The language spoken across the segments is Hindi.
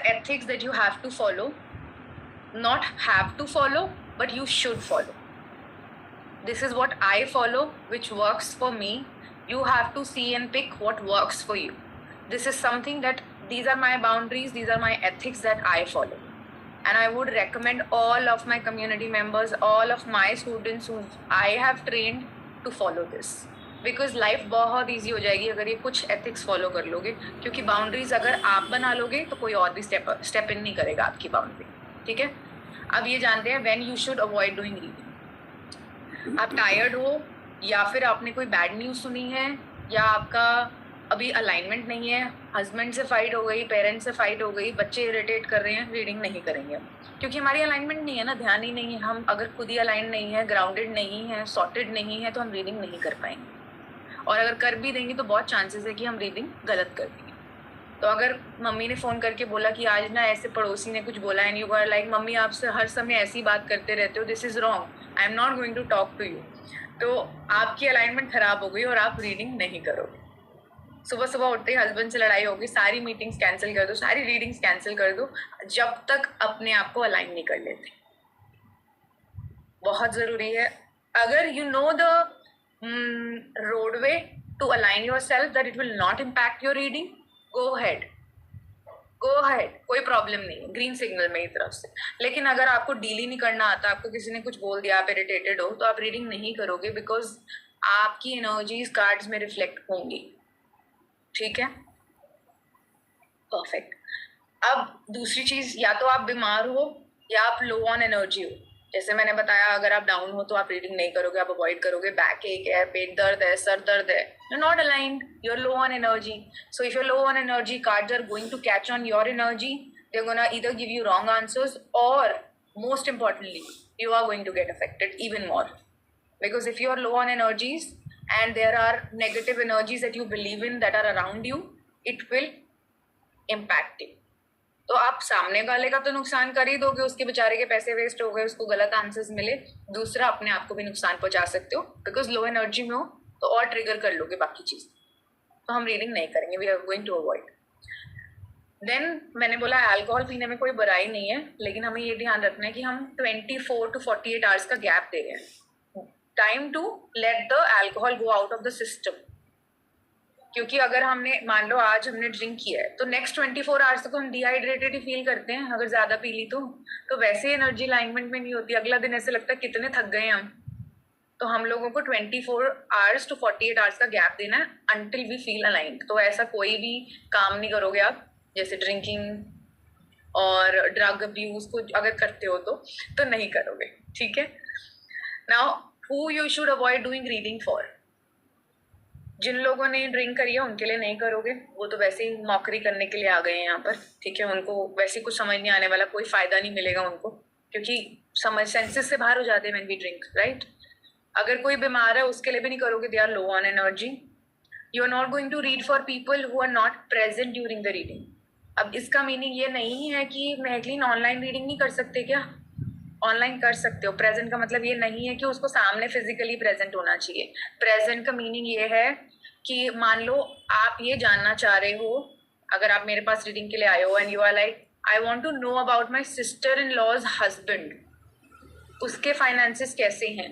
ethics that you have to follow. Not have to follow, but you should follow. This is what I follow, which works for me. You have to see and pick what works for you. This is something that these are my boundaries, these are my ethics that I follow. And I would recommend all of my community members, all of my students who I have trained to follow this. Because life बहुत ईजी हो जाएगी अगर ये कुछ एथिक्स फॉलो कर लोगे, क्योंकि बाउंड्रीज अगर आप बना लोगे तो कोई और भी स्टेप इन नहीं करेगा आपकी बाउंड्री. ठीक है, अब ये जानते हैं when you should avoid doing reading. आप टायर्ड हो, या फिर आपने कोई बैड न्यूज़ सुनी है, या आपका अभी अलाइनमेंट नहीं है, हस्बैंड से फाइट हो गई, पेरेंट्स से फाइट हो गई, बच्चे इरिटेट कर रहे हैं, रीडिंग नहीं करेंगे हम, क्योंकि हमारी अलाइनमेंट नहीं है ना, ध्यान ही नहीं है. हम अगर खुद ही अलाइन नहीं है, ग्राउंडेड नहीं है, सॉर्टेड नहीं है, तो हम रीडिंग नहीं कर पाएंगे. और अगर कर भी देंगे तो बहुत चांसेस है कि हम रीडिंग गलत कर देंगे. तो अगर मम्मी ने फ़ोन करके बोला कि आज ना ऐसे पड़ोसी ने कुछ बोला and you are like mummy आपसे हर समय ऐसी बात करते रहते हो, this is wrong, I am not going to talk to you, तो आपकी अलाइनमेंट ख़राब हो गई और आप रीडिंग नहीं करोगे. सुबह सुबह उठते ही हस्बैंड से लड़ाई होगी, सारी मीटिंग्स कैंसिल कर दो, सारी रीडिंग्स कैंसिल कर दो, जब तक अपने आप को अलाइन नहीं कर लेते. बहुत ज़रूरी है. अगर you know the roadway to align yourself that it will not impact your reading, go ahead, कोई प्रॉब्लम नहीं है, ग्रीन सिग्नल मेरी तरफ से. लेकिन अगर आपको डील ही नहीं करना आता, आपको किसी ने कुछ बोल दिया, आप इरिटेटेड हो, तो आप रीडिंग नहीं करोगे, बिकॉज आपकी एनर्जीज कार्ड्स में रिफ्लेक्ट होंगी. ठीक है, परफेक्ट. अब दूसरी चीज, या तो आप बीमार हो या आप लो ऑन एनर्जी हो. जैसे मैंने बताया, अगर आप डाउन हो तो आप रीडिंग नहीं करोगे, आप अवॉइड करोगे. बैक एक है, पेट दर्द है, सर दर्द है, you not aligned, you are low on energy. So if you are low on energy, cards are going to catch on your energy, they are gonna either give you wrong answers, और most importantly you are going to get affected even more. Because if you are low on energies and there are negative energies that you believe in that are around you, it will impact you. तो आप सामने वाले का तो नुकसान कर ही दोगे, उसके बेचारे के पैसे वेस्ट हो गए, उसको गलत आंसर्स मिले. दूसरा, अपने आप को भी नुकसान पहुंचा सकते हो, बिकॉज लो एनर्जी में हो तो और ट्रिगर कर लोगे बाकी चीज. तो हम रीडिंग नहीं करेंगे, we are going to avoid. Then मैंने बोला अल्कोहल पीने में कोई बुराई नहीं है, लेकिन हमें ये ध्यान रखना है कि हम 24 to 48 आवर्स का गैप दे रहे हैं, time to let the alcohol go out of the system. क्योंकि अगर हमने, मान लो आज हमने ड्रिंक किया है, तो नेक्स्ट 24 आवर्स तक तो हम डिहाइड्रेटेड ही फील करते हैं. अगर ज़्यादा पी ली तो वैसे एनर्जी अलाइनमेंट में नहीं होती, अगला दिन ऐसे लगता है कितने थक गए हम. तो हम लोगों को 24 आवर्स to 48 आवर्स का गैप देना है अंटिल वी फील अलाइंड. तो ऐसा कोई भी काम नहीं करोगे आप, जैसे ड्रिंकिंग और ड्रग अब्यूज को अगर करते हो तो नहीं करोगे. ठीक है. Now who you should avoid doing reading for. जिन लोगों ने ड्रिंक करी है उनके लिए नहीं करोगे, वो तो वैसे ही नौकरी करने के लिए आ गए हैं यहाँ पर. ठीक है, उनको वैसे कुछ समझ नहीं आने वाला, कोई फायदा नहीं मिलेगा उनको, क्योंकि समझ सेंसेस से बाहर हो जाते हैं व्हेन वी ड्रिंक, राइट. अगर कोई बीमार है उसके लिए भी नहीं करोगे, they are low on energy. You are not going to read for people who are not present during the reading. अब इसका मीनिंग ये नहीं है कि महकलीन ऑनलाइन रीडिंग नहीं कर सकते, क्या ऑनलाइन कर सकते हो. प्रेजेंट का मतलब ये नहीं है कि उसको सामने फिजिकली प्रेजेंट होना चाहिए. प्रेजेंट का मीनिंग ये है कि मान लो आप ये जानना चाह रहे हो, अगर आप मेरे पास रीडिंग के लिए आए हो and you are like I want to know about my sister in law's husband, उसके फाइनेंसेस कैसे हैं,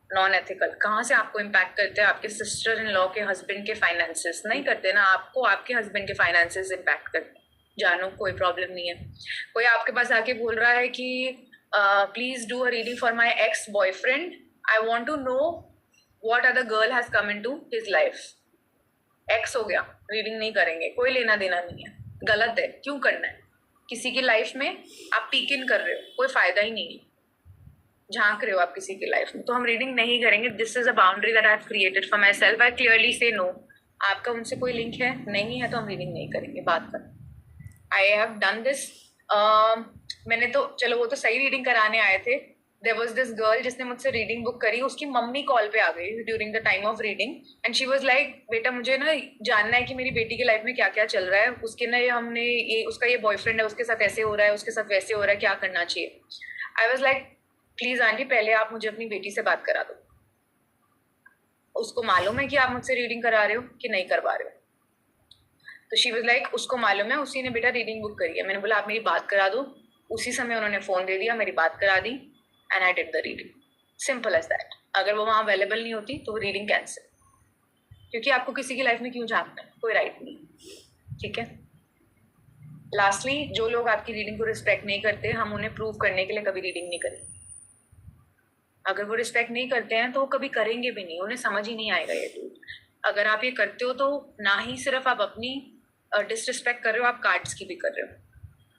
नॉन एथिकल. कहाँ से आपको इम्पैक्ट करते हैं आपके सिस्टर इन लॉ के हस्बैंड के फाइनेंसेस? नहीं करते ना, आपको आपके हस्बैंड के फाइनेंसेस इम्पैक्ट करते हैं. जानो, कोई प्रॉब्लम नहीं है. कोई आपके पास आके बोल रहा है कि please do a reading for my ex boyfriend, I want to know what other girl has come into his life. Ex हो गया, रीडिंग नहीं करेंगे, कोई लेना देना नहीं है. गलत है, क्यों करना है? किसी की लाइफ में आप पीक इन कर रहे हो, कोई फायदा ही नहीं है, झांक रहे हो आप किसी की लाइफ में, तो हम रीडिंग नहीं करेंगे. This is a boundary that I have created for my self. I clearly से नो. आपका उनसे कोई लिंक है नहीं है तो हम रीडिंग नहीं करेंगे. बात कर, आई हैव डन दिस. मैंने तो, चलो वो तो सही रीडिंग कराने आए थे. देयर वाज दिस गर्ल जिसने मुझसे रीडिंग बुक करी, उसकी मम्मी कॉल पे आ गई during the time of reading and she was like बेटा मुझे ना जानना है कि मेरी बेटी की लाइफ में क्या क्या चल रहा है, उसके ना हमने ये, उसका ये बॉयफ्रेंड है, उसके साथ ऐसे हो रहा है, उसके साथ वैसे हो रहा है, क्या करना चाहिए. I was like please aunty, पहले आप मुझे अपनी बेटी से बात करा दो. उसको मालूम है कि आप मुझसे रीडिंग करा रहे हो कि नहीं करवा रहे हो. तो शी वाज लाइक उसको मालूम है, उसी ने बेटा रीडिंग बुक करी है। मैंने बोला आप मेरी बात करा दो। उसी समय उन्होंने फोन दे दिया, मेरी बात करा दी and I did the reading. Simple as that. अगर वो वहां अवेलेबल नहीं होती तो वो रीडिंग कैंसिल, क्योंकि आपको किसी की लाइफ में क्यों झांकना है, कोई राइट नहीं। ठीक है। लास्टली, जो लोग आपकी रीडिंग को रिस्पेक्ट नहीं करते, हम उन्हें प्रूव करने के लिए कभी रीडिंग नहीं करें। अगर वो रिस्पेक्ट नहीं करते हैं तो वो कभी करेंगे भी नहीं, उन्हें समझ ही नहीं आएगा ये टूल। अगर आप ये करते हो तो ना ही सिर्फ आप अपनी डिसरिस्पेक्ट कर रहे हो, आप कार्ड्स की भी कर रहे हो।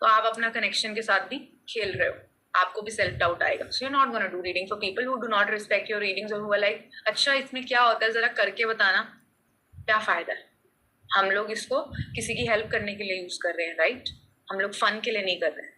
तो आप अपना कनेक्शन के साथ भी खेल रहे हो, आपको भी सेल्फ डाउट आएगा। So you not gonna do reading for people who do not respect your readings और हु आर लाइक अच्छा इसमें क्या होता है, जरा करके बताना, क्या फायदा है। हम लोग इसको किसी की हेल्प करने के लिए यूज कर रहे हैं, राइट? हम लोग फन के लिए नहीं कर रहे हैं।